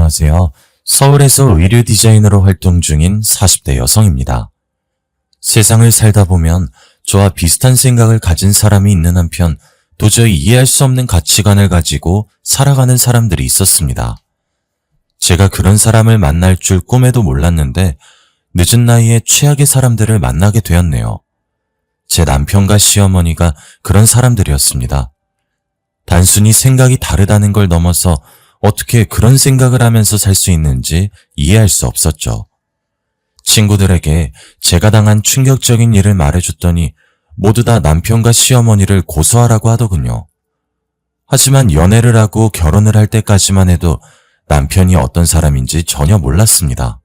안녕하세요. 서울에서 의류 디자이너로 활동 중인 40대 여성입니다. 세상을 살다 보면 저와 비슷한 생각을 가진 사람이 있는 한편 도저히 이해할 수 없는 가치관을 가지고 살아가는 사람들이 있었습니다. 제가 그런 사람을 만날 줄 꿈에도 몰랐는데 늦은 나이에 최악의 사람들을 만나게 되었네요. 제 남편과 시어머니가 그런 사람들이었습니다. 단순히 생각이 다르다는 걸 넘어서 어떻게 그런 생각을 하면서 살 수 있는지 이해할 수 없었죠. 친구들에게 제가 당한 충격적인 일을 말해줬더니 모두 다 남편과 시어머니를 고소하라고 하더군요. 하지만 연애를 하고 결혼을 할 때까지만 해도 남편이 어떤 사람인지 전혀 몰랐습니다.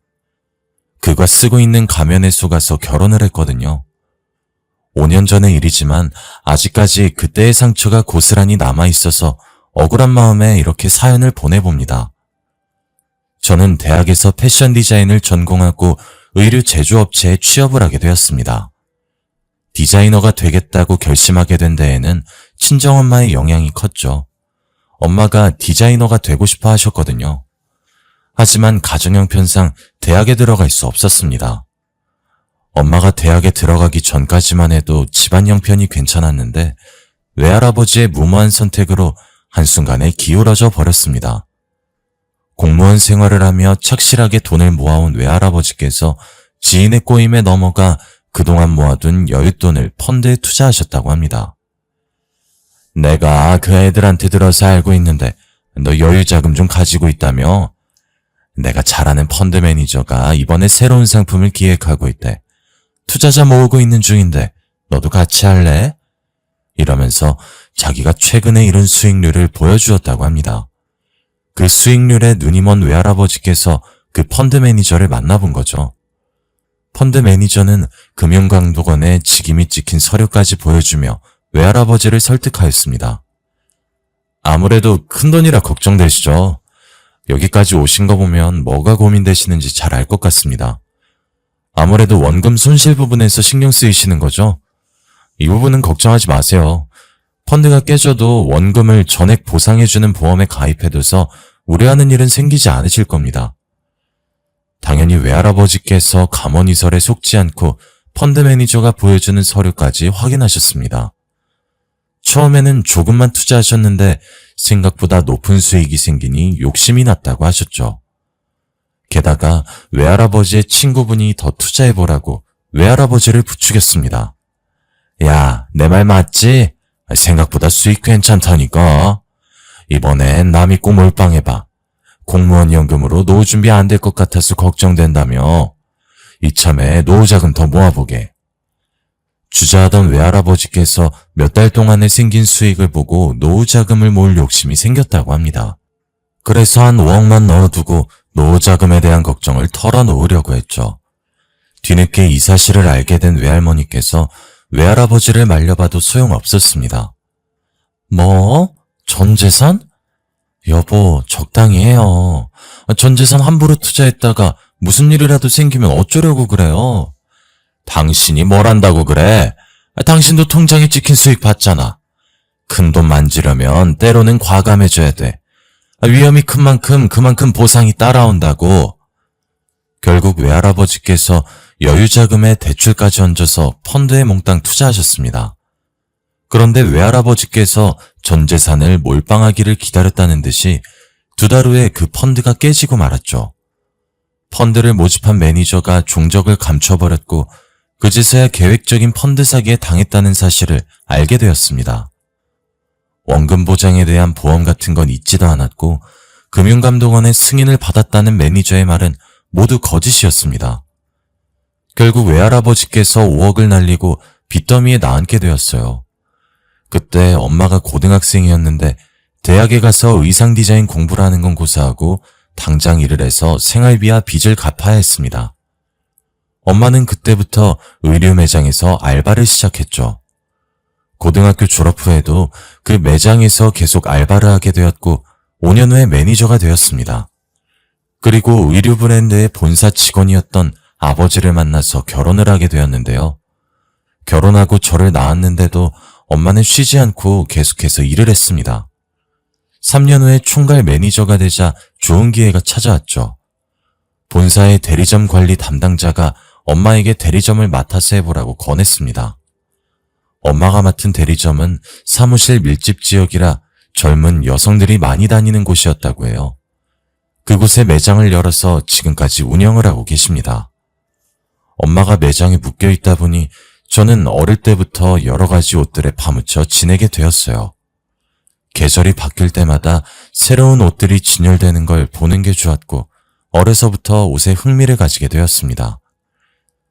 그가 쓰고 있는 가면에 속아서 결혼을 했거든요. 5년 전의 일이지만 아직까지 그때의 상처가 고스란히 남아있어서 억울한 마음에 이렇게 사연을 보내봅니다. 저는 대학에서 패션 디자인을 전공하고 의류 제조업체에 취업을 하게 되었습니다. 디자이너가 되겠다고 결심하게 된 데에는 친정엄마의 영향이 컸죠. 엄마가 디자이너가 되고 싶어 하셨거든요. 하지만 가정 형편상 대학에 들어갈 수 없었습니다. 엄마가 대학에 들어가기 전까지만 해도 집안 형편이 괜찮았는데 외할아버지의 무모한 선택으로 한순간에 기울어져 버렸습니다. 공무원 생활을 하며 착실하게 돈을 모아온 외할아버지께서 지인의 꼬임에 넘어가 그동안 모아둔 여윳돈을 펀드에 투자하셨다고 합니다. 내가 그 애들한테 들어서 알고 있는데 너 여유자금 좀 가지고 있다며? 내가 잘 아는 펀드 매니저가 이번에 새로운 상품을 기획하고 있대. 투자자 모으고 있는 중인데 너도 같이 할래? 이러면서 자기가 최근에 이룬 수익률을 보여주었다고 합니다. 그 수익률에 눈이 먼 외할아버지께서 그 펀드 매니저를 만나본 거죠. 펀드 매니저는 금융감독원에 직임이 찍힌 서류까지 보여주며 외할아버지를 설득하였습니다. 아무래도 큰돈이라 걱정되시죠? 여기까지 오신 거 보면 뭐가 고민되시는지 잘 알 것 같습니다. 아무래도 원금 손실 부분에서 신경 쓰이시는 거죠? 이 부분은 걱정하지 마세요. 펀드가 깨져도 원금을 전액 보상해주는 보험에 가입해둬서 우려하는 일은 생기지 않으실 겁니다. 당연히 외할아버지께서 감언이설에 속지 않고 펀드 매니저가 보여주는 서류까지 확인하셨습니다. 처음에는 조금만 투자하셨는데 생각보다 높은 수익이 생기니 욕심이 났다고 하셨죠. 게다가 외할아버지의 친구분이 더 투자해보라고 외할아버지를 부추겼습니다. 야, 내 말 맞지? 생각보다 수익 괜찮다니까. 이번엔 남이 꼭 몰빵해봐. 공무원 연금으로 노후 준비 안 될 것 같아서 걱정된다며. 이참에 노후자금 더 모아보게. 주저하던 외할아버지께서 몇 달 동안에 생긴 수익을 보고 노후자금을 모을 욕심이 생겼다고 합니다. 그래서 한 5억만 넣어두고 노후자금에 대한 걱정을 털어놓으려고 했죠. 뒤늦게 이 사실을 알게 된 외할머니께서 외할아버지를 말려봐도 소용없었습니다. 뭐? 전재산? 여보, 적당히 해요. 전재산 함부로 투자했다가 무슨 일이라도 생기면 어쩌려고 그래요? 당신이 뭘 한다고 그래? 당신도 통장에 찍힌 수익 봤잖아. 큰돈 만지려면 때로는 과감해져야 돼. 위험이 큰 만큼 그만큼 보상이 따라온다고. 결국 외할아버지께서 여유자금에 대출까지 얹어서 펀드에 몽땅 투자하셨습니다. 그런데 외할아버지께서 전 재산을 몰빵하기를 기다렸다는 듯이 2달 후에 그 펀드가 깨지고 말았죠. 펀드를 모집한 매니저가 종적을 감춰버렸고 그제서야 계획적인 펀드 사기에 당했다는 사실을 알게 되었습니다. 원금 보장에 대한 보험 같은 건 있지도 않았고 금융감독원의 승인을 받았다는 매니저의 말은 모두 거짓이었습니다. 결국 외할아버지께서 5억을 날리고 빚더미에 나앉게 되었어요. 그때 엄마가 고등학생이었는데 대학에 가서 의상 디자인 공부를 하는 건 고사하고 당장 일을 해서 생활비와 빚을 갚아야 했습니다. 엄마는 그때부터 의류 매장에서 알바를 시작했죠. 고등학교 졸업 후에도 그 매장에서 계속 알바를 하게 되었고 5년 후에 매니저가 되었습니다. 그리고 의류 브랜드의 본사 직원이었던 아버지를 만나서 결혼을 하게 되었는데요. 결혼하고 저를 낳았는데도 엄마는 쉬지 않고 계속해서 일을 했습니다. 3년 후에 총괄 매니저가 되자 좋은 기회가 찾아왔죠. 본사의 대리점 관리 담당자가 엄마에게 대리점을 맡아서 해보라고 권했습니다. 엄마가 맡은 대리점은 사무실 밀집 지역이라 젊은 여성들이 많이 다니는 곳이었다고 해요. 그곳에 매장을 열어서 지금까지 운영을 하고 계십니다. 엄마가 매장에 묶여 있다 보니 저는 어릴 때부터 여러 가지 옷들에 파묻혀 지내게 되었어요. 계절이 바뀔 때마다 새로운 옷들이 진열되는 걸 보는 게 좋았고 어려서부터 옷에 흥미를 가지게 되었습니다.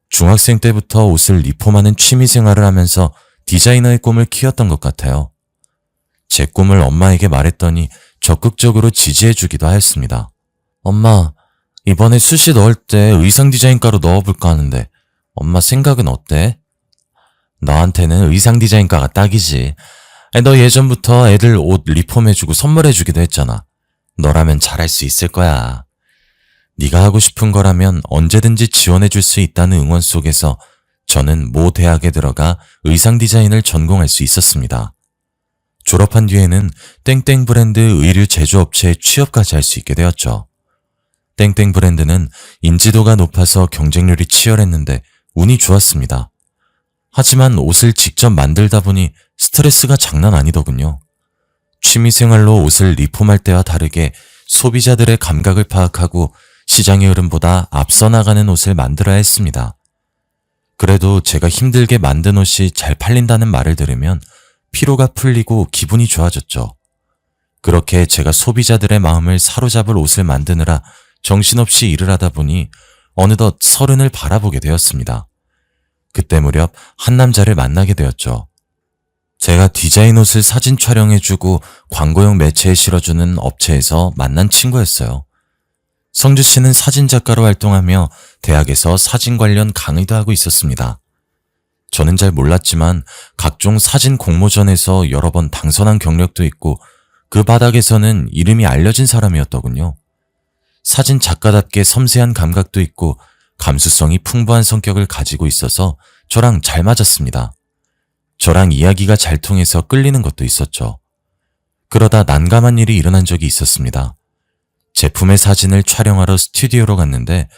중학생 때부터 옷을 리폼하는 취미 생활을 하면서 디자이너의 꿈을 키웠던 것 같아요. 제 꿈을 엄마에게 말했더니 적극적으로 지지해주기도 하였습니다. 엄마, 이번에 수시 넣을 때 의상 디자인과로 넣어볼까 하는데 엄마 생각은 어때? 너한테는 의상 디자인과가 딱이지. 너 예전부터 애들 옷 리폼해주고 선물해주기도 했잖아. 너라면 잘할 수 있을 거야. 네가 하고 싶은 거라면 언제든지 지원해줄 수 있다는 응원 속에서 저는 모 대학에 들어가 의상 디자인을 전공할 수 있었습니다. 졸업한 뒤에는 땡땡 브랜드 의류 제조업체에 취업까지 할 수 있게 되었죠. 땡땡 브랜드는 인지도가 높아서 경쟁률이 치열했는데 운이 좋았습니다. 하지만 옷을 직접 만들다 보니 스트레스가 장난 아니더군요. 취미생활로 옷을 리폼할 때와 다르게 소비자들의 감각을 파악하고 시장의 흐름보다 앞서 나가는 옷을 만들어야 했습니다. 그래도 제가 힘들게 만든 옷이 잘 팔린다는 말을 들으면 피로가 풀리고 기분이 좋아졌죠. 그렇게 제가 소비자들의 마음을 사로잡을 옷을 만드느라 정신없이 일을 하다 보니 어느덧 30을 바라보게 되었습니다. 그때 무렵 한 남자를 만나게 되었죠. 제가 디자인 옷을 사진 촬영해주고 광고용 매체에 실어주는 업체에서 만난 친구였어요. 성주 씨는 사진작가로 활동하며 대학에서 사진 관련 강의도 하고 있었습니다. 저는 잘 몰랐지만 각종 사진 공모전에서 여러 번 당선한 경력도 있고 그 바닥에서는 이름이 알려진 사람이었더군요. 사진 작가답게 섬세한 감각도 있고 감수성이 풍부한 성격을 가지고 있어서 저랑 잘 맞았습니다. 저랑 이야기가 잘 통해서 끌리는 것도 있었죠. 그러다 난감한 일이 일어난 적이 있었습니다. 제품의 사진을 촬영하러 스튜디오로 갔는데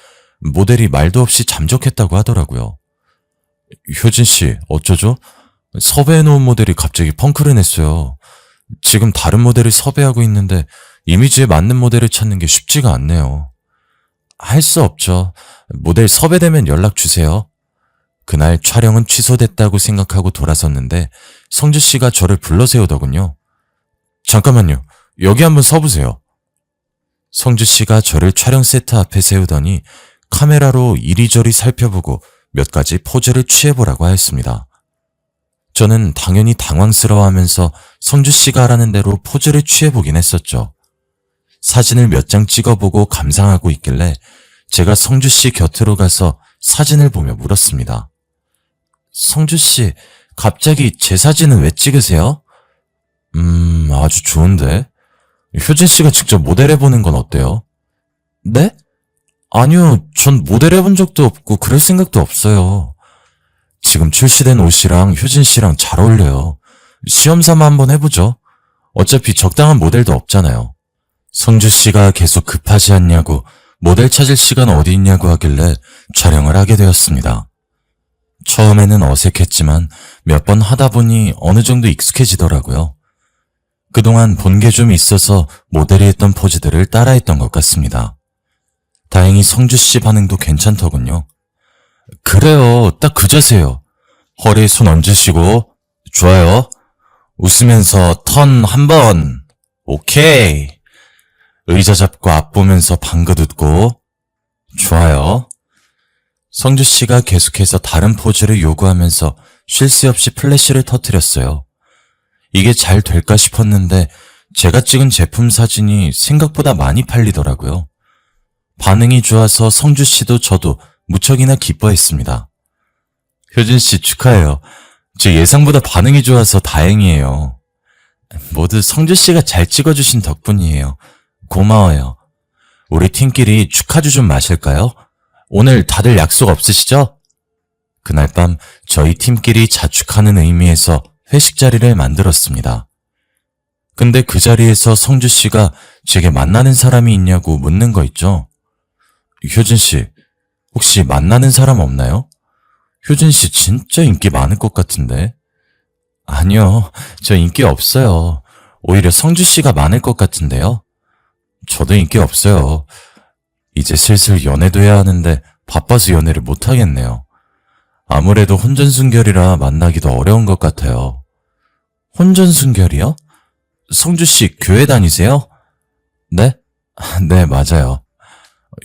모델이 말도 없이 잠적했다고 하더라고요. 효진 씨, 어쩌죠? 섭외해놓은 모델이 갑자기 펑크를 냈어요. 지금 다른 모델을 섭외하고 있는데 이미지에 맞는 모델을 찾는 게 쉽지가 않네요. 할 수 없죠. 모델 섭외되면 연락 주세요. 그날 촬영은 취소됐다고 생각하고 돌아섰는데 성주 씨가 저를 불러 세우더군요. 잠깐만요. 여기 한번 서보세요. 성주 씨가 저를 촬영 세트 앞에 세우더니 카메라로 이리저리 살펴보고 몇 가지 포즈를 취해보라고 하였습니다. 저는 당연히 당황스러워하면서 성주 씨가 하라는 대로 포즈를 취해보긴 했었죠. 사진을 몇 장 찍어보고 감상하고 있길래 제가 성주 씨 곁으로 가서 사진을 보며 물었습니다. 성주 씨, 갑자기 제 사진은 왜 찍으세요? 아주 좋은데. 효진 씨가 직접 모델해보는 건 어때요? 네? 아니요, 전 모델해본 적도 없고 그럴 생각도 없어요. 지금 출시된 옷이랑 효진 씨랑 잘 어울려요. 시험 삼아 한번 해보죠. 어차피 적당한 모델도 없잖아요. 성주 씨가 계속 급하지 않냐고 모델 찾을 시간 어디 있냐고 하길래 촬영을 하게 되었습니다. 처음에는 어색했지만 몇 번 하다 보니 어느 정도 익숙해지더라고요. 그동안 본 게 좀 있어서 모델이 했던 포즈들을 따라했던 것 같습니다. 다행히 성주 씨 반응도 괜찮더군요. 그래요, 딱 그 자세요. 허리에 손 얹으시고, 좋아요. 웃으면서 턴 한 번. 오케이. 의자 잡고 앞 보면서 방긋 웃고, 좋아요. 성주 씨가 계속해서 다른 포즈를 요구하면서 쉴 새 없이 플래시를 터뜨렸어요. 이게 잘 될까 싶었는데 제가 찍은 제품 사진이 생각보다 많이 팔리더라고요. 반응이 좋아서 성주 씨도 저도 무척이나 기뻐했습니다. 효진 씨 축하해요. 제 예상보다 반응이 좋아서 다행이에요. 모두 성주 씨가 잘 찍어주신 덕분이에요. 고마워요. 우리 팀끼리 축하주 좀 마실까요? 오늘 다들 약속 없으시죠? 그날 밤 저희 팀끼리 자축하는 의미에서 회식 자리를 만들었습니다. 근데 그 자리에서 성주 씨가 제게 만나는 사람이 있냐고 묻는 거 있죠? 효진 씨, 혹시 만나는 사람 없나요? 효진 씨 진짜 인기 많을 것 같은데. 아니요, 저 인기 없어요. 오히려 성주 씨가 많을 것 같은데요. 저도 인기 없어요. 이제 슬슬 연애도 해야 하는데 바빠서 연애를 못 하겠네요. 아무래도 혼전순결이라 만나기도 어려운 것 같아요. 혼전순결이요? 성주 씨 교회 다니세요? 네? 네, 맞아요.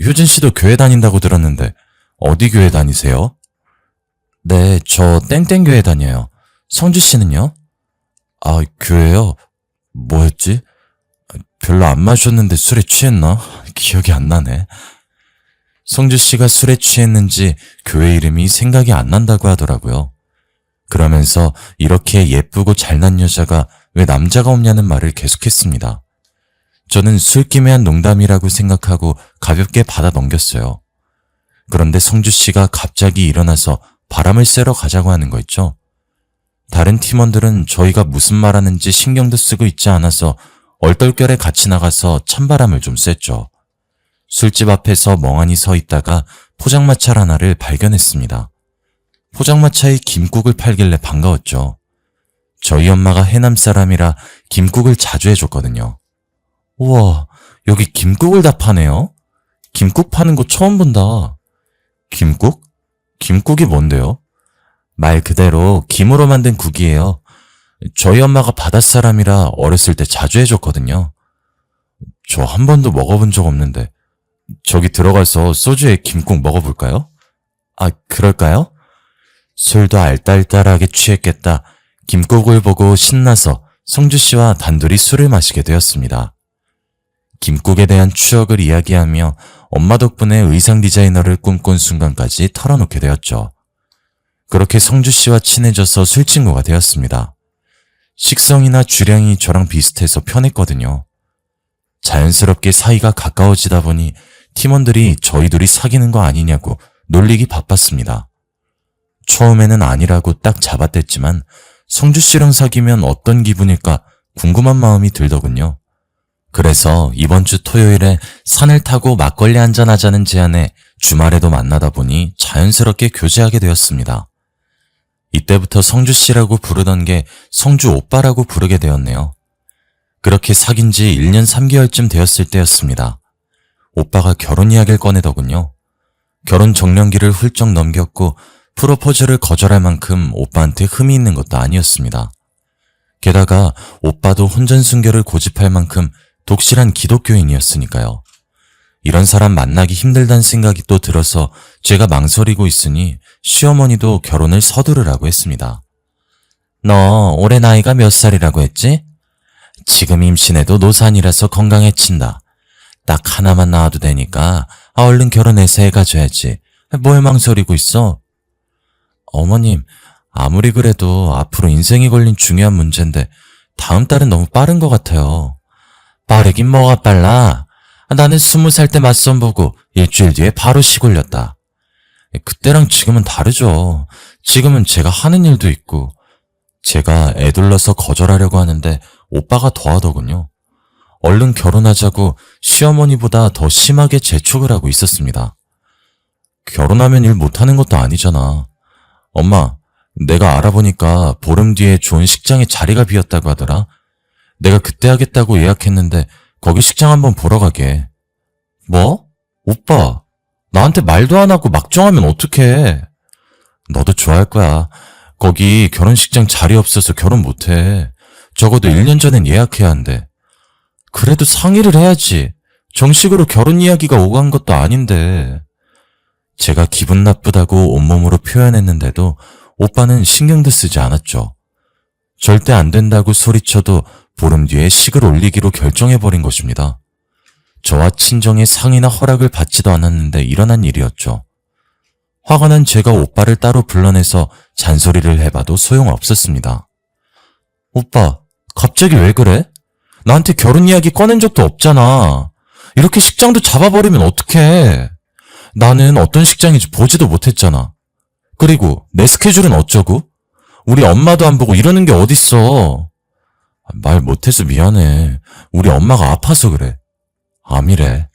효진 씨도 교회 다닌다고 들었는데 어디 교회 다니세요? 네, 저 땡땡교회 다녀요. 성주 씨는요? 아, 교회요? 뭐였지? 별로 안 마셨는데 술에 취했나? 기억이 안 나네. 성주 씨가 술에 취했는지 교회 이름이 생각이 안 난다고 하더라고요. 그러면서 이렇게 예쁘고 잘난 여자가 왜 남자가 없냐는 말을 계속했습니다. 저는 술김에 농담이라고 생각하고 가볍게 받아 넘겼어요. 그런데 성주 씨가 갑자기 일어나서 바람을 쐬러 가자고 하는 거 있죠? 다른 팀원들은 저희가 무슨 말하는지 신경도 쓰고 있지 않아서 얼떨결에 같이 나가서 찬바람을 좀 쐈죠. 술집 앞에서 멍하니 서 있다가 포장마차 하나를 발견했습니다. 포장마차에 김국을 팔길래 반가웠죠. 저희 엄마가 해남 사람이라 김국을 자주 해줬거든요. 우와, 여기 김국을 다 파네요? 김국 파는 거 처음 본다. 김국? 김국이 뭔데요? 말 그대로 김으로 만든 국이에요. 저희 엄마가 바닷사람이라 어렸을 때 자주 해줬거든요. 저 한 번도 먹어본 적 없는데 저기 들어가서 소주에 김국 먹어볼까요? 아, 그럴까요? 술도 알딸딸하게 취했겠다. 김국을 보고 신나서 성주 씨와 단둘이 술을 마시게 되었습니다. 김국에 대한 추억을 이야기하며 엄마 덕분에 의상 디자이너를 꿈꾼 순간까지 털어놓게 되었죠. 그렇게 성주 씨와 친해져서 술친구가 되었습니다. 식성이나 주량이 저랑 비슷해서 편했거든요. 자연스럽게 사이가 가까워지다 보니 팀원들이 저희 둘이 사귀는 거 아니냐고 놀리기 바빴습니다. 처음에는 아니라고 딱 잡아댔지만 성주 씨랑 사귀면 어떤 기분일까 궁금한 마음이 들더군요. 그래서 이번 주 토요일에 산을 타고 막걸리 한잔 하자는 제안에 주말에도 만나다 보니 자연스럽게 교제하게 되었습니다. 이때부터 성주 씨라고 부르던 게 성주 오빠라고 부르게 되었네요. 그렇게 사귄 지 1년 3개월쯤 되었을 때였습니다. 오빠가 결혼 이야기를 꺼내더군요. 결혼 정년기를 훌쩍 넘겼고 프로포즈를 거절할 만큼 오빠한테 흠이 있는 것도 아니었습니다. 게다가 오빠도 혼전순결을 고집할 만큼 독실한 기독교인이었으니까요. 이런 사람 만나기 힘들다는 생각이 또 들어서 제가 망설이고 있으니 시어머니도 결혼을 서두르라고 했습니다. 너 올해 나이가 몇 살이라고 했지? 지금 임신해도 노산이라서 건강해친다. 딱 하나만 낳아도 되니까 얼른 결혼해서 애 가져야지. 뭘 망설이고 있어? 어머님, 아무리 그래도 앞으로 인생이 걸린 중요한 문제인데 다음 달은 너무 빠른 것 같아요. 빠르긴 뭐가 빨라? 나는 20살 때 맞선 보고 일주일 뒤에 바로 시골렸다. 그때랑 지금은 다르죠. 지금은 제가 하는 일도 있고. 제가 애둘러서 거절하려고 하는데 오빠가 더하더군요. 얼른 결혼하자고 시어머니보다 더 심하게 재촉을 하고 있었습니다. 결혼하면 일 못하는 것도 아니잖아. 엄마, 내가 알아보니까 보름 뒤에 좋은 식장에 자리가 비었다고 하더라. 내가 그때 하겠다고 예약했는데 거기 식장 한번 보러 가게. 뭐? 오빠, 나한테 말도 안 하고 막 정하면 어떡해. 너도 좋아할 거야. 거기 결혼식장 자리 없어서 결혼 못해. 적어도 1년 전엔 예약해야 한대. 그래도 상의를 해야지. 정식으로 결혼 이야기가 오간 것도 아닌데. 제가 기분 나쁘다고 온몸으로 표현했는데도 오빠는 신경도 쓰지 않았죠. 절대 안 된다고 소리쳐도 보름 뒤에 식을 올리기로 결정해버린 것입니다. 저와 친정의 상의나 허락을 받지도 않았는데 일어난 일이었죠. 화가 난 제가 오빠를 따로 불러내서 잔소리를 해봐도 소용없었습니다. 오빠, 갑자기 왜 그래? 나한테 결혼 이야기 꺼낸 적도 없잖아. 이렇게 식장도 잡아버리면 어떡해. 나는 어떤 식장인지 보지도 못했잖아. 그리고 내 스케줄은 어쩌고? 우리 엄마도 안 보고 이러는 게 어딨어. 말 못해서 미안해. 우리 엄마가 아파서 그래. 암이래.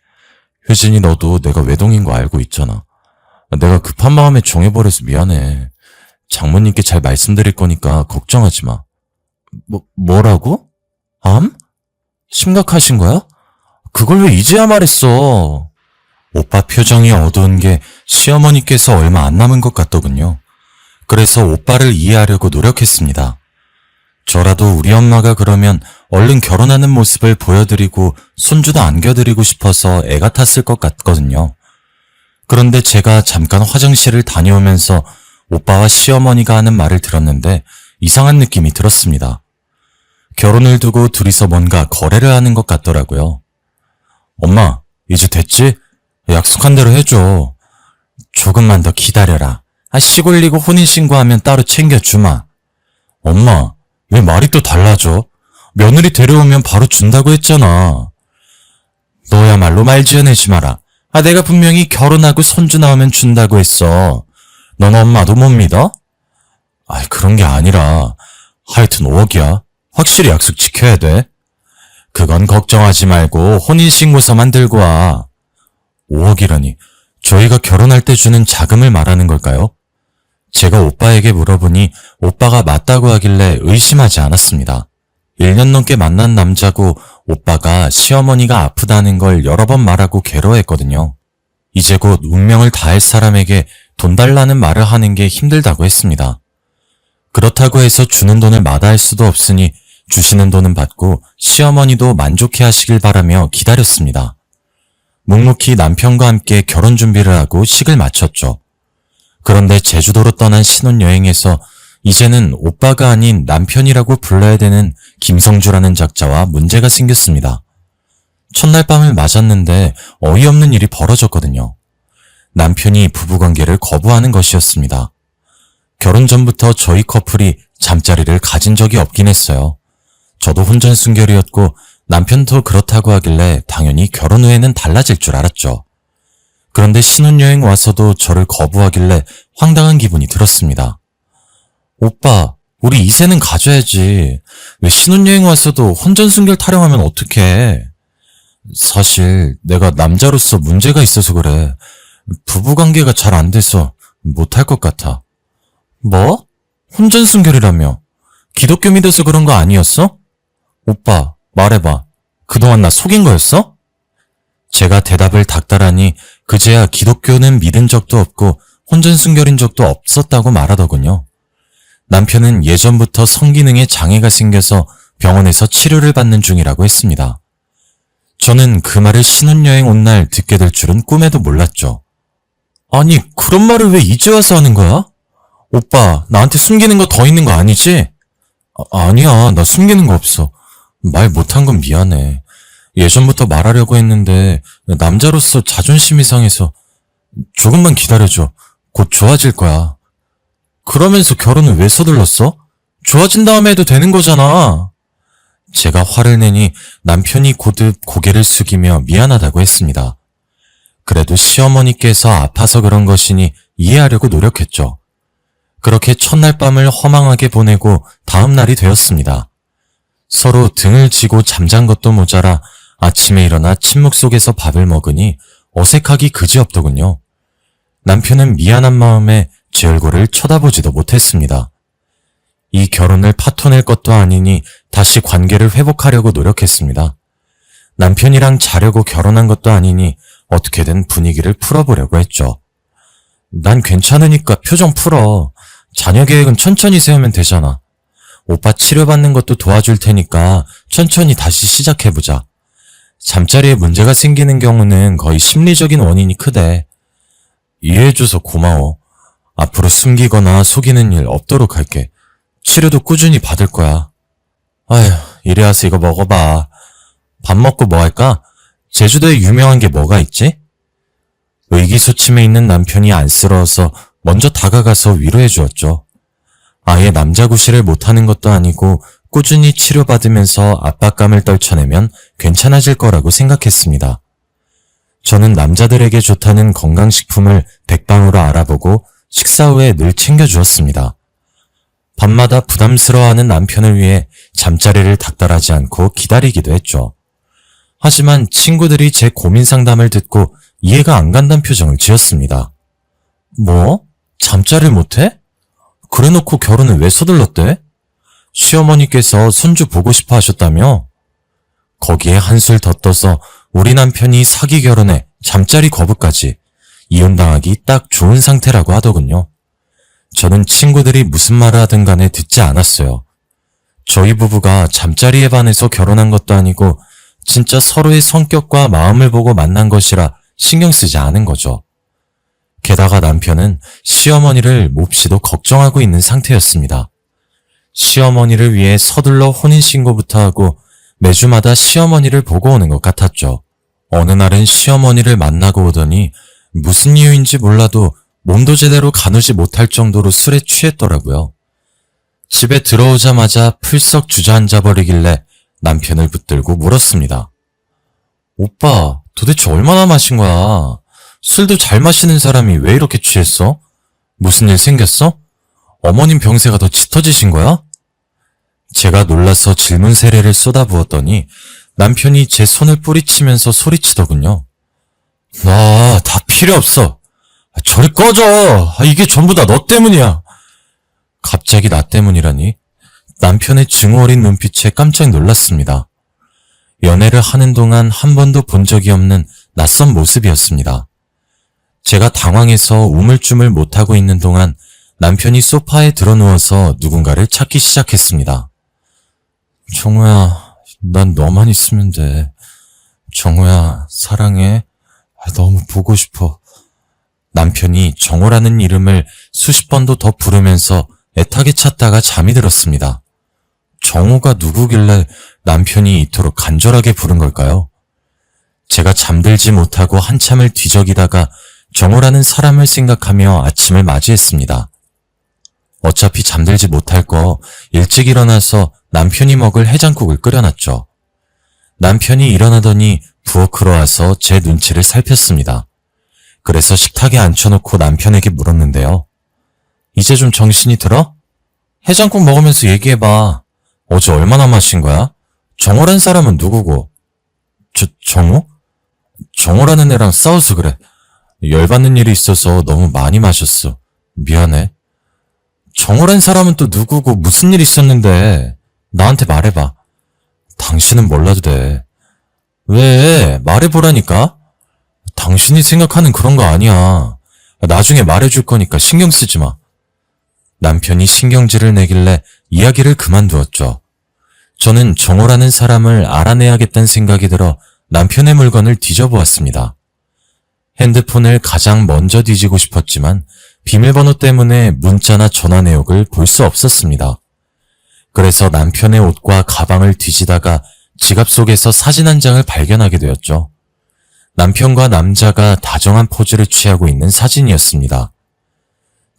효진이 너도 내가 외동인 거 알고 있잖아. 내가 급한 마음에 정해버려서 미안해. 장모님께 잘 말씀드릴 거니까 걱정하지 마. 뭐라고? 암? 심각하신 거야? 그걸 왜 이제야 말했어? 오빠 표정이 어두운 게 시어머니께서 얼마 안 남은 것 같더군요. 그래서 오빠를 이해하려고 노력했습니다. 저라도 우리 엄마가 그러면 얼른 결혼하는 모습을 보여드리고 손주도 안겨드리고 싶어서 애가 탔을 것 같거든요. 그런데 제가 잠깐 화장실을 다녀오면서 오빠와 시어머니가 하는 말을 들었는데 이상한 느낌이 들었습니다. 결혼을 두고 둘이서 뭔가 거래를 하는 것 같더라고요. 엄마, 이제 됐지? 약속한 대로 해줘. 조금만 더 기다려라. 씨 골리고 혼인신고하면 따로 챙겨주마. 엄마, 왜 말이 또 달라져? 며느리 데려오면 바로 준다고 했잖아. 너야말로 말 지어내지 마라. 내가 분명히 결혼하고 손주 나오면 준다고 했어. 넌 엄마도 못 믿어? 그런 게 아니라 하여튼 5억이야. 확실히 약속 지켜야 돼. 그건 걱정하지 말고 혼인신고서만 들고 와. 5억이라니 저희가 결혼할 때 주는 자금을 말하는 걸까요? 제가 오빠에게 물어보니 오빠가 맞다고 하길래 의심하지 않았습니다. 1년 넘게 만난 남자고 오빠가 시어머니가 아프다는 걸 여러 번 말하고 괴로워했거든요. 이제 곧 운명을 다할 사람에게 돈 달라는 말을 하는 게 힘들다고 했습니다. 그렇다고 해서 주는 돈을 마다할 수도 없으니 주시는 돈은 받고 시어머니도 만족해 하시길 바라며 기다렸습니다. 묵묵히 남편과 함께 결혼 준비를 하고 식을 마쳤죠. 그런데 제주도로 떠난 신혼여행에서 이제는 오빠가 아닌 남편이라고 불러야 되는 김성주라는 작자와 문제가 생겼습니다. 첫날 밤을 맞았는데 어이없는 일이 벌어졌거든요. 남편이 부부관계를 거부하는 것이었습니다. 결혼 전부터 저희 커플이 잠자리를 가진 적이 없긴 했어요. 저도 혼전순결이었고 남편도 그렇다고 하길래 당연히 결혼 후에는 달라질 줄 알았죠. 그런데 신혼여행 와서도 저를 거부하길래 황당한 기분이 들었습니다. 오빠, 우리 이세는 가져야지. 왜 신혼여행 와서도 혼전순결 타령하면 어떡해? 사실 내가 남자로서 문제가 있어서 그래. 부부관계가 잘 안 돼서 못할 것 같아. 뭐? 혼전순결이라며? 기독교 믿어서 그런 거 아니었어? 오빠, 말해봐. 그동안 나 속인 거였어? 제가 대답을 닥달하니 그제야 기독교는 믿은 적도 없고 혼전순결인 적도 없었다고 말하더군요. 남편은 예전부터 성기능에 장애가 생겨서 병원에서 치료를 받는 중이라고 했습니다. 저는 그 말을 신혼여행 온 날 듣게 될 줄은 꿈에도 몰랐죠. 아니, 그런 말을 왜 이제 와서 하는 거야? 오빠, 나한테 숨기는 거 더 있는 거 아니지? 아니야, 나 숨기는 거 없어. 말 못한 건 미안해. 예전부터 말하려고 했는데 남자로서 자존심이 상해서. 조금만 기다려줘. 곧 좋아질 거야. 그러면서 결혼을 왜 서둘렀어? 좋아진 다음에 해도 되는 거잖아. 제가 화를 내니 남편이 고듭 고개를 숙이며 미안하다고 했습니다. 그래도 시어머니께서 아파서 그런 것이니 이해하려고 노력했죠. 그렇게 첫날 밤을 허망하게 보내고 다음 날이 되었습니다. 서로 등을 지고 잠잔 것도 모자라 아침에 일어나 침묵 속에서 밥을 먹으니 어색하기 그지없더군요. 남편은 미안한 마음에 제 얼굴을 쳐다보지도 못했습니다. 이 결혼을 파토낼 것도 아니니 다시 관계를 회복하려고 노력했습니다. 남편이랑 자려고 결혼한 것도 아니니 어떻게든 분위기를 풀어보려고 했죠. 난 괜찮으니까 표정 풀어. 자녀 계획은 천천히 세우면 되잖아. 오빠 치료받는 것도 도와줄 테니까 천천히 다시 시작해보자. 잠자리에 문제가 생기는 경우는 거의 심리적인 원인이 크대. 이해해줘서 고마워. 앞으로 숨기거나 속이는 일 없도록 할게. 치료도 꾸준히 받을 거야. 아휴, 이래 와서 이거 먹어봐. 밥 먹고 뭐 할까? 제주도에 유명한 게 뭐가 있지? 의기소침해 있는 남편이 안쓰러워서 먼저 다가가서 위로해 주었죠. 아예 남자구실을 못하는 것도 아니고 꾸준히 치료받으면서 압박감을 떨쳐내면 괜찮아질 거라고 생각했습니다. 저는 남자들에게 좋다는 건강식품을 백방으로 알아보고 식사 후에 늘 챙겨주었습니다. 밤마다 부담스러워하는 남편을 위해 잠자리를 닥달하지 않고 기다리기도 했죠. 하지만 친구들이 제 고민 상담을 듣고 이해가 안 간다는 표정을 지었습니다. 뭐? 잠자리를 못해? 그래놓고 결혼을 왜 서둘렀대? 시어머니께서 손주 보고 싶어 하셨다며? 거기에 한술 더 떠서 우리 남편이 사기 결혼에 잠자리 거부까지 이혼당하기 딱 좋은 상태라고 하더군요. 저는 친구들이 무슨 말을 하든 간에 듣지 않았어요. 저희 부부가 잠자리에 반해서 결혼한 것도 아니고 진짜 서로의 성격과 마음을 보고 만난 것이라 신경 쓰지 않은 거죠. 게다가 남편은 시어머니를 몹시도 걱정하고 있는 상태였습니다. 시어머니를 위해 서둘러 혼인신고부터 하고 매주마다 시어머니를 보고 오는 것 같았죠. 어느 날은 시어머니를 만나고 오더니 무슨 이유인지 몰라도 몸도 제대로 가누지 못할 정도로 술에 취했더라고요. 집에 들어오자마자 풀썩 주저앉아 버리길래 남편을 붙들고 물었습니다. 오빠, 도대체 얼마나 마신 거야? 술도 잘 마시는 사람이 왜 이렇게 취했어? 무슨 일 생겼어? 어머님 병세가 더 짙어지신 거야? 제가 놀라서 질문 세례를 쏟아부었더니 남편이 제 손을 뿌리치면서 소리치더군요. 나 다 필요 없어. 저리 꺼져. 이게 전부 다 너 때문이야. 갑자기 나 때문이라니? 남편의 증오 어린 눈빛에 깜짝 놀랐습니다. 연애를 하는 동안 한 번도 본 적이 없는 낯선 모습이었습니다. 제가 당황해서 우물쭈물 못하고 있는 동안 남편이 소파에 드러누워서 누군가를 찾기 시작했습니다. 정우야, 난 너만 있으면 돼. 정우야, 사랑해. 너무 보고 싶어. 남편이 정우라는 이름을 수십 번도 더 부르면서 애타게 찾다가 잠이 들었습니다. 정우가 누구길래 남편이 이토록 간절하게 부른 걸까요? 제가 잠들지 못하고 한참을 뒤적이다가 정우라는 사람을 생각하며 아침을 맞이했습니다. 어차피 잠들지 못할 거 일찍 일어나서 남편이 먹을 해장국을 끓여놨죠. 남편이 일어나더니 부엌으로 와서 제 눈치를 살폈습니다. 그래서 식탁에 앉혀놓고 남편에게 물었는데요. 이제 좀 정신이 들어? 해장국 먹으면서 얘기해봐. 어제 얼마나 마신 거야? 정호란 사람은 누구고? 정호? 정호라는 애랑 싸워서 그래. 열받는 일이 있어서 너무 많이 마셨어. 미안해. 정호란 사람은 또 누구고 무슨 일 있었는데? 나한테 말해봐. 당신은 몰라도 돼. 왜? 말해보라니까? 당신이 생각하는 그런 거 아니야. 나중에 말해줄 거니까 신경 쓰지 마. 남편이 신경질을 내길래 이야기를 그만두었죠. 저는 정호라는 사람을 알아내야겠다는 생각이 들어 남편의 물건을 뒤져보았습니다. 핸드폰을 가장 먼저 뒤지고 싶었지만 비밀번호 때문에 문자나 전화 내역을 볼 수 없었습니다. 그래서 남편의 옷과 가방을 뒤지다가 지갑 속에서 사진 한 장을 발견하게 되었죠. 남편과 남자가 다정한 포즈를 취하고 있는 사진이었습니다.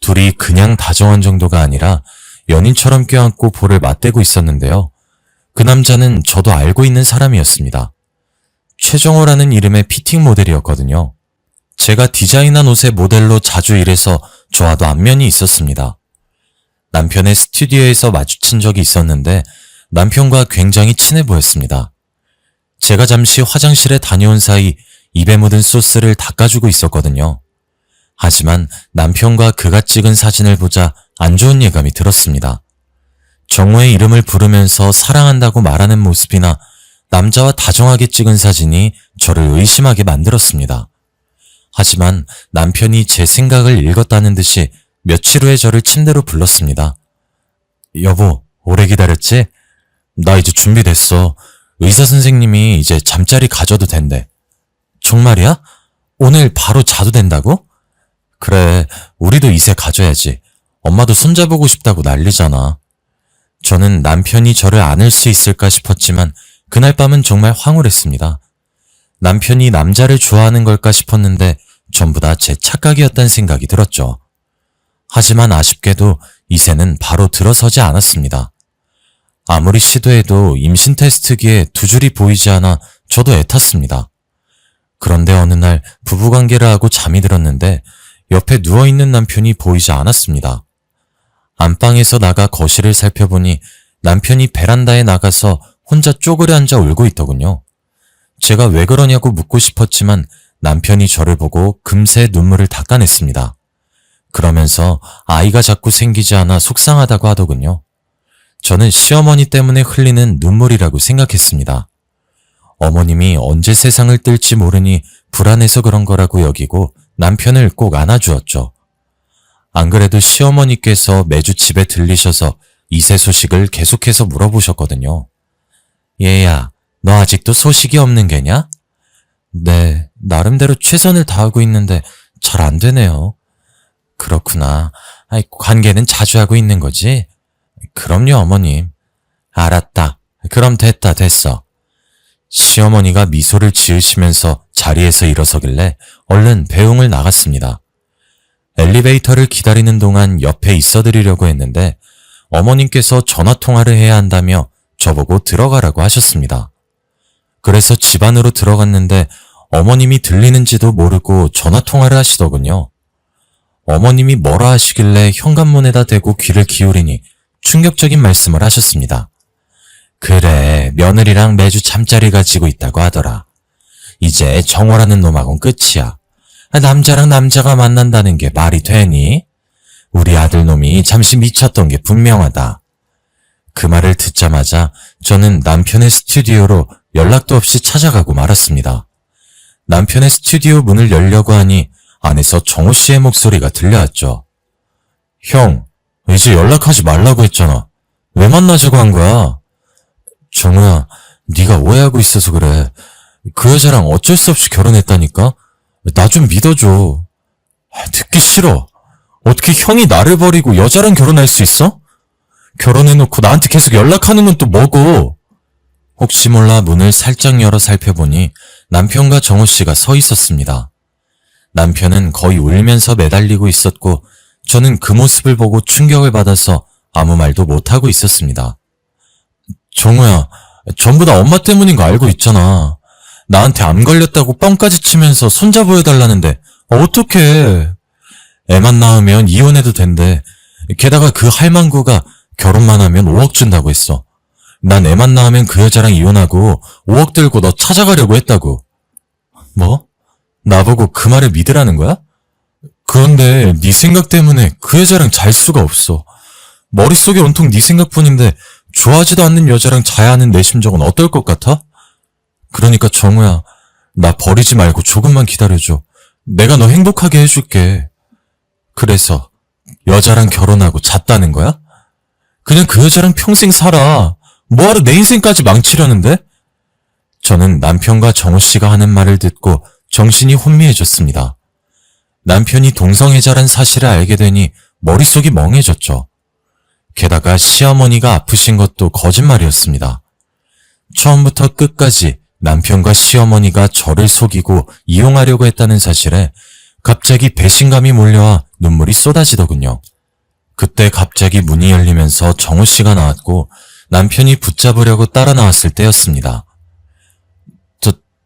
둘이 그냥 다정한 정도가 아니라 연인처럼 껴안고 볼을 맞대고 있었는데요. 그 남자는 저도 알고 있는 사람이었습니다. 최정호라는 이름의 피팅 모델이었거든요. 제가 디자인한 옷의 모델로 자주 일해서 저와도 안면이 있었습니다. 남편의 스튜디오에서 마주친 적이 있었는데 남편과 굉장히 친해 보였습니다. 제가 잠시 화장실에 다녀온 사이 입에 묻은 소스를 닦아주고 있었거든요. 하지만 남편과 그가 찍은 사진을 보자 안 좋은 예감이 들었습니다. 정호의 이름을 부르면서 사랑한다고 말하는 모습이나 남자와 다정하게 찍은 사진이 저를 의심하게 만들었습니다. 하지만 남편이 제 생각을 읽었다는 듯이 며칠 후에 저를 침대로 불렀습니다. 여보, 오래 기다렸지? 나 이제 준비됐어. 의사 선생님이 이제 잠자리 가져도 된대. 정말이야? 오늘 바로 자도 된다고? 그래, 우리도 이제 가져야지. 엄마도 손잡고 싶다고 난리잖아. 저는 남편이 저를 안을 수 있을까 싶었지만 그날 밤은 정말 황홀했습니다. 남편이 남자를 좋아하는 걸까 싶었는데 전부 다 제 착각이었다는 생각이 들었죠. 하지만 아쉽게도 이새는 바로 들어서지 않았습니다. 아무리 시도해도 임신 테스트기에 두 줄이 보이지 않아 저도 애탔습니다. 그런데 어느 날 부부관계를 하고 잠이 들었는데 옆에 누워있는 남편이 보이지 않았습니다. 안방에서 나가 거실을 살펴보니 남편이 베란다에 나가서 혼자 쪼그려 앉아 울고 있더군요. 제가 왜 그러냐고 묻고 싶었지만 남편이 저를 보고 금세 눈물을 닦아냈습니다. 그러면서 아이가 자꾸 생기지 않아 속상하다고 하더군요. 저는 시어머니 때문에 흘리는 눈물이라고 생각했습니다. 어머님이 언제 세상을 뜰지 모르니 불안해서 그런 거라고 여기고 남편을 꼭 안아주었죠. 안 그래도 시어머니께서 매주 집에 들리셔서 이세 소식을 계속해서 물어보셨거든요. 얘야, 너 아직도 소식이 없는 게냐? 네, 나름대로 최선을 다하고 있는데 잘 안 되네요. 그렇구나. 관계는 자주 하고 있는 거지? 그럼요, 어머님. 알았다. 그럼 됐어. 시어머니가 미소를 지으시면서 자리에서 일어서길래 얼른 배웅을 나갔습니다. 엘리베이터를 기다리는 동안 옆에 있어드리려고 했는데 어머님께서 전화통화를 해야 한다며 저보고 들어가라고 하셨습니다. 그래서 집 안으로 들어갔는데 어머님이 들리는지도 모르고 전화통화를 하시더군요. 어머님이 뭐라 하시길래 현관문에다 대고 귀를 기울이니 충격적인 말씀을 하셨습니다. 그래, 며느리랑 매주 잠자리 가지고 있다고 하더라. 이제 정호라는 놈하고는 끝이야. 남자랑 남자가 만난다는 게 말이 되니? 우리 아들놈이 잠시 미쳤던 게 분명하다. 그 말을 듣자마자 저는 남편의 스튜디오로 연락도 없이 찾아가고 말았습니다. 남편의 스튜디오 문을 열려고 하니 안에서 정호 씨의 목소리가 들려왔죠. 형, 이제 연락하지 말라고 했잖아. 왜 만나자고 한 거야? 정우야, 네가 오해하고 있어서 그래. 그 여자랑 어쩔 수 없이 결혼했다니까? 나 좀 믿어줘. 듣기 싫어. 어떻게 형이 나를 버리고 여자랑 결혼할 수 있어? 결혼해놓고 나한테 계속 연락하는 건 또 뭐고? 혹시 몰라 문을 살짝 열어 살펴보니 남편과 정호 씨가 서 있었습니다. 남편은 거의 울면서 매달리고 있었고 저는 그 모습을 보고 충격을 받아서 아무 말도 못하고 있었습니다. 정우야, 전부 다 엄마 때문인 거 알고 있잖아. 나한테 암 걸렸다고 뻥까지 치면서 손잡아 해달라는데 어떡해. 애만 낳으면 이혼해도 된대. 게다가 그 할망구가 결혼만 하면 5억 준다고 했어. 난 애만 낳으면 그 여자랑 이혼하고 5억 들고 너 찾아가려고 했다고. 뭐? 나보고 그 말을 믿으라는 거야? 그런데 네 생각 때문에 그 여자랑 잘 수가 없어. 머릿속에 온통 네 생각뿐인데 좋아하지도 않는 여자랑 자야 하는 내 심정은 어떨 것 같아? 그러니까 정우야, 나 버리지 말고 조금만 기다려줘. 내가 너 행복하게 해줄게. 그래서 여자랑 결혼하고 잤다는 거야? 그냥 그 여자랑 평생 살아. 뭐하러 내 인생까지 망치려는데? 저는 남편과 정우 씨가 하는 말을 듣고 정신이 혼미해졌습니다. 남편이 동성애자란 사실을 알게 되니 머릿속이 멍해졌죠. 게다가 시어머니가 아프신 것도 거짓말이었습니다. 처음부터 끝까지 남편과 시어머니가 저를 속이고 이용하려고 했다는 사실에 갑자기 배신감이 몰려와 눈물이 쏟아지더군요. 그때 갑자기 문이 열리면서 정우 씨가 나왔고 남편이 붙잡으려고 따라 나왔을 때였습니다.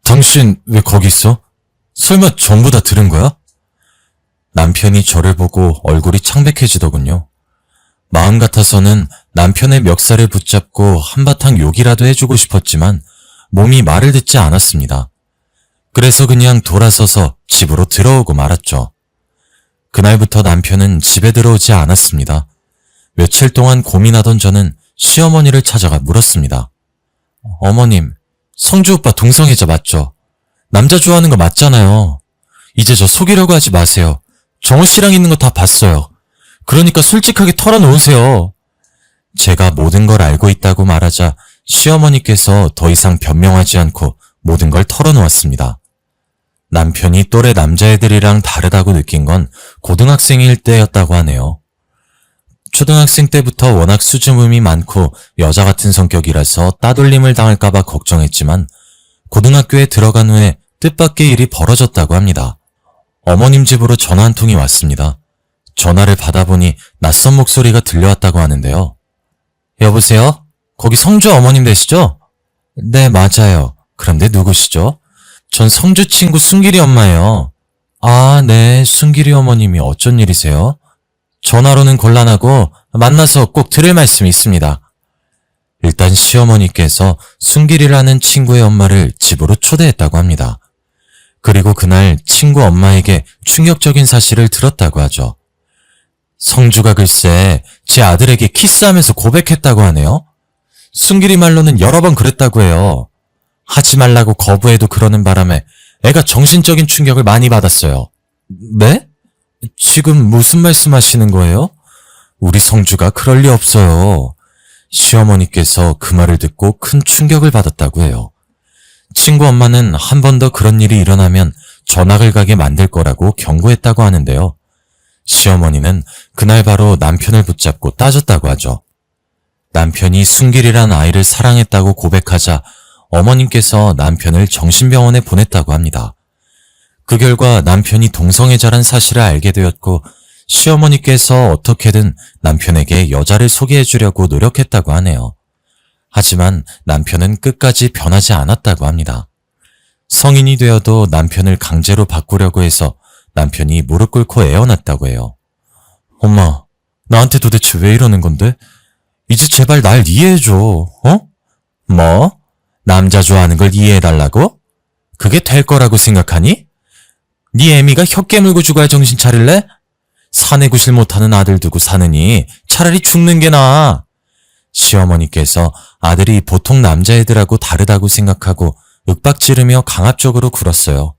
당신 왜 거기 있어? 설마 전부 다 들은 거야? 남편이 저를 보고 얼굴이 창백해지더군요. 마음 같아서는 남편의 멱살을 붙잡고 한바탕 욕이라도 해주고 싶었지만 몸이 말을 듣지 않았습니다. 그래서 그냥 돌아서서 집으로 들어오고 말았죠. 그날부터 남편은 집에 들어오지 않았습니다. 며칠 동안 고민하던 저는 시어머니를 찾아가 물었습니다. 어머님, 성주 오빠 동성애자 맞죠? 남자 좋아하는 거 맞잖아요. 이제 저 속이려고 하지 마세요. 정우 씨랑 있는 거 다 봤어요. 그러니까 솔직하게 털어놓으세요. 제가 모든 걸 알고 있다고 말하자 시어머니께서 더 이상 변명하지 않고 모든 걸 털어놓았습니다. 남편이 또래 남자애들이랑 다르다고 느낀 건 고등학생일 때였다고 하네요. 초등학생 때부터 워낙 수줍음이 많고 여자 같은 성격이라서 따돌림을 당할까봐 걱정했지만 고등학교에 들어간 후에 뜻밖의 일이 벌어졌다고 합니다. 어머님 집으로 전화 한 통이 왔습니다. 전화를 받아보니 낯선 목소리가 들려왔다고 하는데요. 여보세요? 거기 성주 어머님 되시죠? 네, 맞아요. 그런데 누구시죠? 전 성주 친구 순길이 엄마예요. 아, 네, 순길이 어머님이 어쩐 일이세요? 전화로는 곤란하고 만나서 꼭 드릴 말씀이 있습니다. 일단 시어머니께서 순길이라는 친구의 엄마를 집으로 초대했다고 합니다. 그리고 그날 친구 엄마에게 충격적인 사실을 들었다고 하죠. 성주가 글쎄 제 아들에게 키스하면서 고백했다고 하네요. 순길이 말로는 여러 번 그랬다고 해요. 하지 말라고 거부해도 그러는 바람에 애가 정신적인 충격을 많이 받았어요. 네? 지금 무슨 말씀하시는 거예요? 우리 성주가 그럴 리 없어요. 시어머니께서 그 말을 듣고 큰 충격을 받았다고 해요. 친구 엄마는 한 번 더 그런 일이 일어나면 전학을 가게 만들 거라고 경고했다고 하는데요. 시어머니는 그날 바로 남편을 붙잡고 따졌다고 하죠. 남편이 순길이란 아이를 사랑했다고 고백하자 어머님께서 남편을 정신병원에 보냈다고 합니다. 그 결과 남편이 동성애자란 사실을 알게 되었고 시어머니께서 어떻게든 남편에게 여자를 소개해 주려고 노력했다고 하네요. 하지만 남편은 끝까지 변하지 않았다고 합니다. 성인이 되어도 남편을 강제로 바꾸려고 해서 남편이 무릎 꿇고 애원했다고 해요. 엄마, 나한테 도대체 왜 이러는 건데? 이제 제발 날 이해해줘, 어? 뭐? 남자 좋아하는 걸 이해해달라고? 그게 될 거라고 생각하니? 네 애미가 혀 깨물고 죽어야 정신 차릴래? 사내 구실 못하는 아들 두고 사느니 차라리 죽는 게 나아. 시어머니께서 아들이 보통 남자애들하고 다르다고 생각하고 윽박지르며 강압적으로 굴었어요.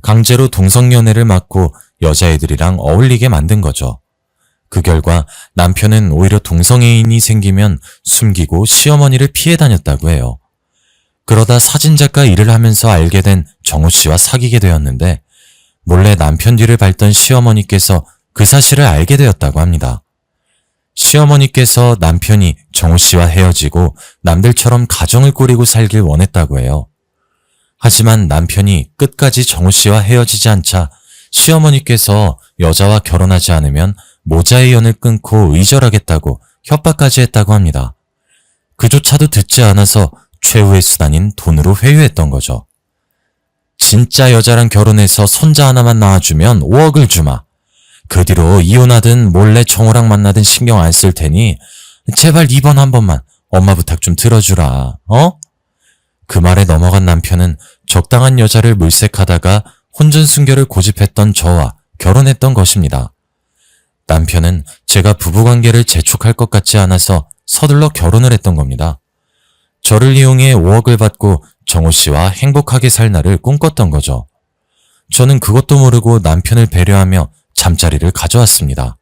강제로 동성연애를 막고 여자애들이랑 어울리게 만든 거죠. 그 결과 남편은 오히려 동성애인이 생기면 숨기고 시어머니를 피해 다녔다고 해요. 그러다 사진작가 일을 하면서 알게 된 정호 씨와 사귀게 되었는데 몰래 남편 뒤를 밟던 시어머니께서 그 사실을 알게 되었다고 합니다. 시어머니께서 남편이 정호 씨와 헤어지고 남들처럼 가정을 꾸리고 살길 원했다고 해요. 하지만 남편이 끝까지 정호 씨와 헤어지지 않자 시어머니께서 여자와 결혼하지 않으면 모자의 연을 끊고 의절하겠다고 협박까지 했다고 합니다. 그조차도 듣지 않아서 최후의 수단인 돈으로 회유했던 거죠. 진짜 여자랑 결혼해서 손자 하나만 낳아주면 5억을 주마. 그 뒤로 이혼하든 몰래 정호랑 만나든 신경 안 쓸 테니 제발 이번 한 번만 엄마 부탁 좀 들어주라. 어? 그 말에 넘어간 남편은 적당한 여자를 물색하다가 혼전 순결을 고집했던 저와 결혼했던 것입니다. 남편은 제가 부부관계를 재촉할 것 같지 않아서 서둘러 결혼을 했던 겁니다. 저를 이용해 5억을 받고 정호 씨와 행복하게 살 날을 꿈꿨던 거죠. 저는 그것도 모르고 남편을 배려하며 잠자리를 가져왔습니다.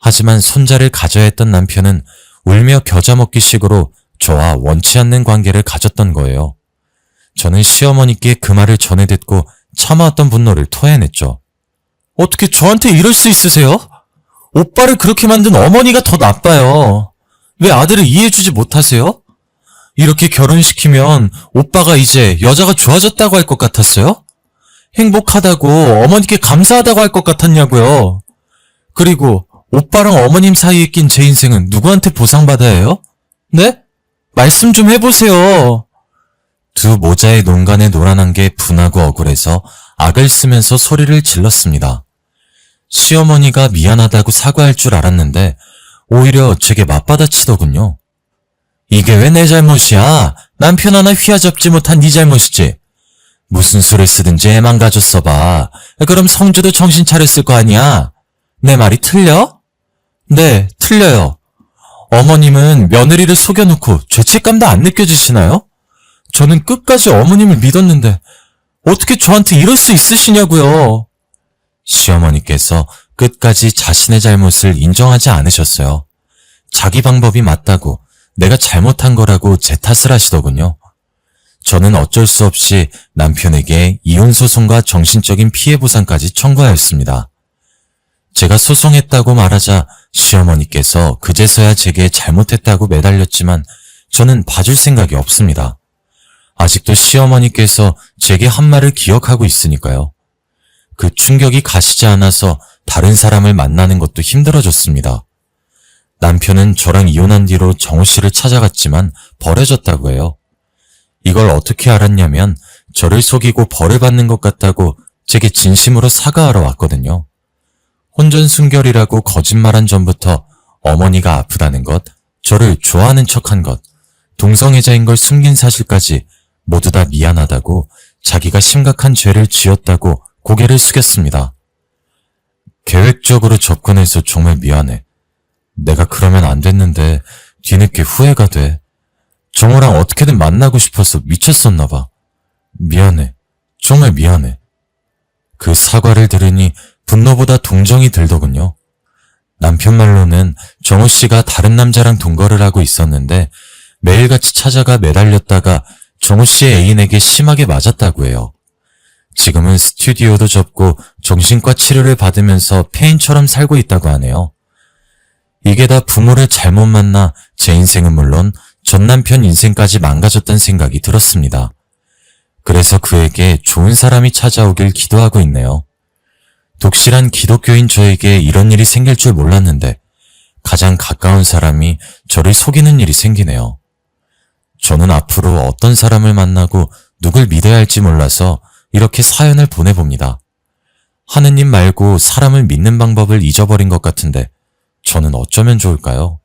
하지만 손자를 가져야 했던 남편은 울며 겨자 먹기 식으로 저와 원치 않는 관계를 가졌던 거예요. 저는 시어머니께 그 말을 전해 듣고 참아왔던 분노를 토해냈죠. 어떻게 저한테 이럴 수 있으세요? 오빠를 그렇게 만든 어머니가 더 나빠요. 왜 아들을 이해해주지 못하세요? 이렇게 결혼시키면 오빠가 이제 여자가 좋아졌다고 할 것 같았어요? 행복하다고 어머니께 감사하다고 할 것 같았냐고요. 그리고 오빠랑 어머님 사이에 낀 제 인생은 누구한테 보상받아야 해요? 네? 말씀 좀 해보세요. 두 모자의 농간에 놀아난 게 분하고 억울해서 악을 쓰면서 소리를 질렀습니다. 시어머니가 미안하다고 사과할 줄 알았는데 오히려 제게 맞받아치더군요. 이게 왜 내 잘못이야? 남편 하나 휘어잡지 못한 네 잘못이지. 무슨 수를 쓰든지 애만 가졌어 봐. 그럼 성주도 정신 차렸을 거 아니야? 내 말이 틀려? 네, 틀려요. 어머님은 며느리를 속여놓고 죄책감도 안 느껴지시나요? 저는 끝까지 어머님을 믿었는데 어떻게 저한테 이럴 수 있으시냐고요. 시어머니께서 끝까지 자신의 잘못을 인정하지 않으셨어요. 자기 방법이 맞다고 내가 잘못한 거라고 제 탓을 하시더군요. 저는 어쩔 수 없이 남편에게 이혼 소송과 정신적인 피해 보상까지 청구하였습니다. 제가 소송했다고 말하자 시어머니께서 그제서야 제게 잘못했다고 매달렸지만 저는 봐줄 생각이 없습니다. 아직도 시어머니께서 제게 한 말을 기억하고 있으니까요. 그 충격이 가시지 않아서 다른 사람을 만나는 것도 힘들어졌습니다. 남편은 저랑 이혼한 뒤로 정호 씨를 찾아갔지만 버려졌다고 해요. 이걸 어떻게 알았냐면 저를 속이고 벌을 받는 것 같다고 제게 진심으로 사과하러 왔거든요. 혼전순결이라고 거짓말한 전부터 어머니가 아프다는 것, 저를 좋아하는 척한 것, 동성애자인 걸 숨긴 사실까지 모두 다 미안하다고 자기가 심각한 죄를 지었다고 고개를 숙였습니다. 계획적으로 접근해서 정말 미안해. 내가 그러면 안 됐는데 뒤늦게 후회가 돼. 정우랑 어떻게든 만나고 싶어서 미쳤었나 봐. 미안해. 정말 미안해. 그 사과를 들으니 분노보다 동정이 들더군요. 남편 말로는 정우 씨가 다른 남자랑 동거를 하고 있었는데 매일같이 찾아가 매달렸다가 정우 씨의 애인에게 심하게 맞았다고 해요. 지금은 스튜디오도 접고 정신과 치료를 받으면서 폐인처럼 살고 있다고 하네요. 이게 다 부모를 잘못 만나 제 인생은 물론 전 남편 인생까지 망가졌다는 생각이 들었습니다. 그래서 그에게 좋은 사람이 찾아오길 기도하고 있네요. 독실한 기독교인 저에게 이런 일이 생길 줄 몰랐는데 가장 가까운 사람이 저를 속이는 일이 생기네요. 저는 앞으로 어떤 사람을 만나고 누굴 믿어야 할지 몰라서 이렇게 사연을 보내봅니다. 하느님 말고 사람을 믿는 방법을 잊어버린 것 같은데 저는 어쩌면 좋을까요?